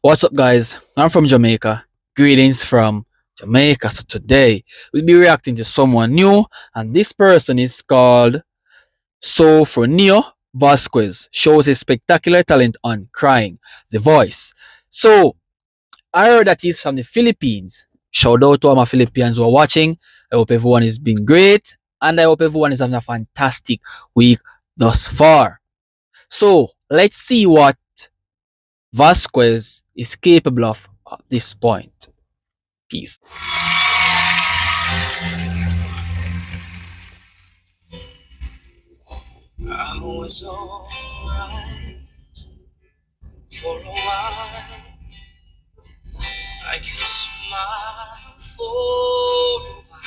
What's up, guys? I'm from Jamaica. Greetings from Jamaica. So today we'll be reacting to someone new, and this person is called Sofronio Vasquez. Shows his spectacular talent on crying, the voice. So I heard that he's from the Philippines. Shout out to all my Philippines who are watching. I hope everyone is being great, and I hope everyone is having a fantastic week thus far. So let's see what Vasquez is capable of at this point. Peace. I was alright for a while. I can smile for a while.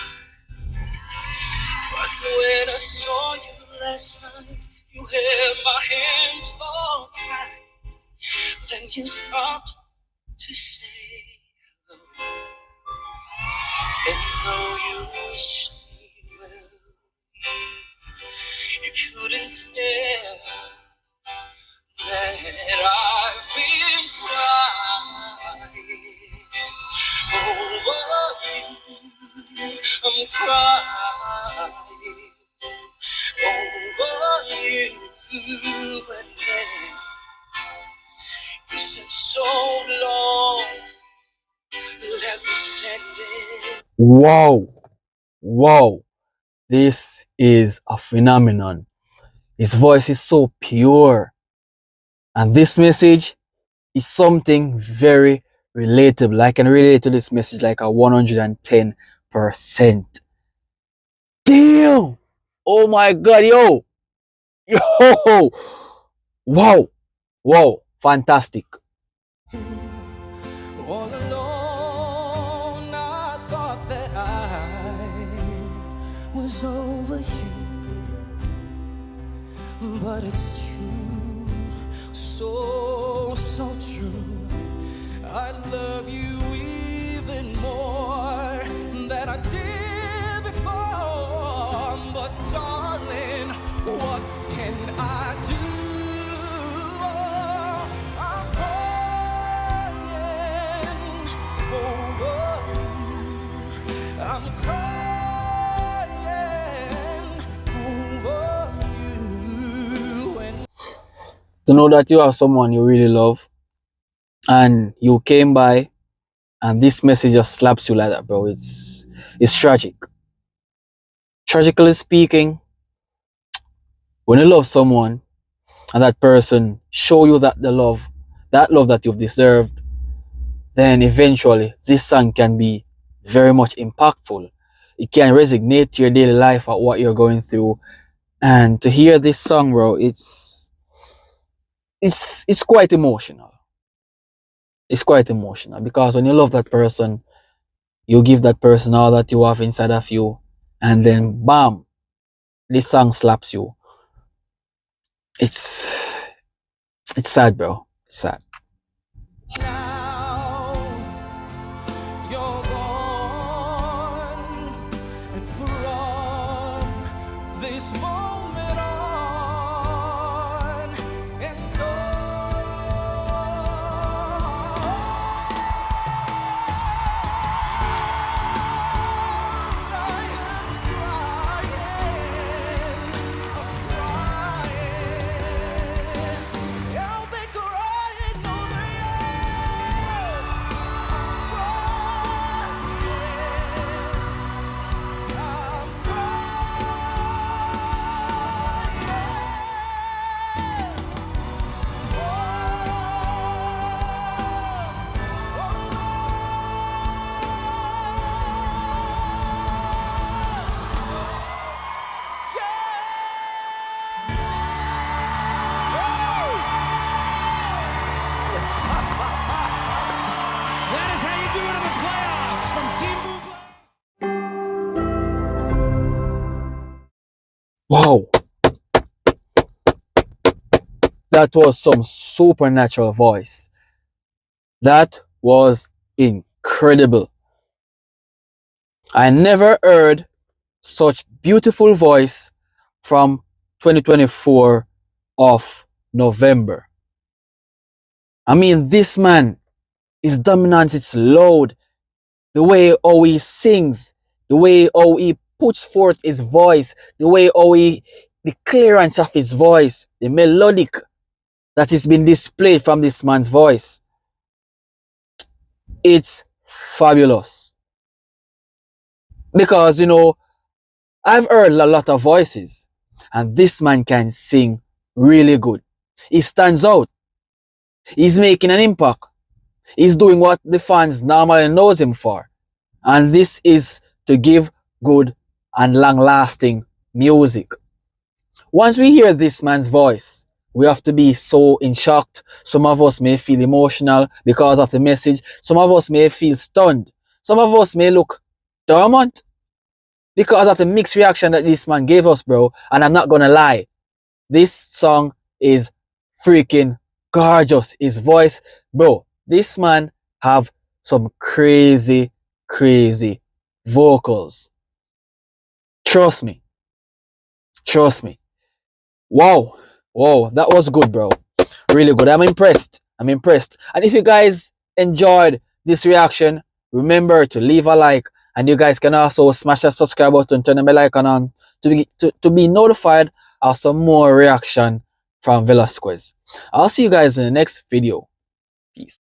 But when I saw you last night, you held my hands all tight. Then you stopped to say hello. And though you wished me well, you couldn't tell that I've been crying over you. I'm crying over you. And then you said so long, left me standing. Wow. Wow. This is a phenomenon. His voice is so pure. And this message is something very relatable. I can relate to this message like a 110%. Damn. Oh my God, yo. Yo. Wow. Wow. Fantastic. All alone, I thought that I was over you, but it's true, so true. I love you even more than I did before. But darling, what can I do? I'm crying over you. I'm crying over you. And To know that you have someone you really love and you came by and this message just slaps you like that, bro. It's tragic. Tragically speaking, when you love someone and that person show you that love that you've deserved, then eventually this song can be very much impactful. It can resonate to your daily life at what you're going through. And to hear this song, bro, it's quite emotional. It's quite emotional because when you love that person, you give that person all that you have inside of you, and then bam, this song slaps you. It's it's sad, bro. It's sad. now you're gone, and from this moment on, and I am crying, I'll be crying over you. I'm That is how you do it in the playoffs from Team Blue. Wow, that was some supernatural voice. That was incredible. I never heard such beautiful voice from 2024 of November. I mean, this man His dominance, it's loud. The way how he sings, the way how he puts forth his voice, the way how the clearance of his voice, the melodic that is being displayed from this man's voice. It's fabulous. Because, I've heard a lot of voices, and this man can sing really good. He stands out. He's making an impact. He's doing what the fans normally knows him for. And this is to give good and long-lasting music. Once we hear this man's voice, we have to be so in shock. Some of us may feel emotional because of the message. Some of us may feel stunned. Some of us may look dormant because of the mixed reaction that this man gave us, bro. And I'm not gonna lie, this song is freaking gorgeous. His voice, bro, this man have some crazy, crazy vocals. Trust me. Trust me. Wow. Wow, that was good, bro. Really good. I'm impressed. I'm impressed. And if you guys enjoyed this reaction, remember to leave a like. And you guys can also smash that subscribe button, turn the bell icon on to be notified of some more reaction from Vasquez. I'll see you guys in the next video. Peace.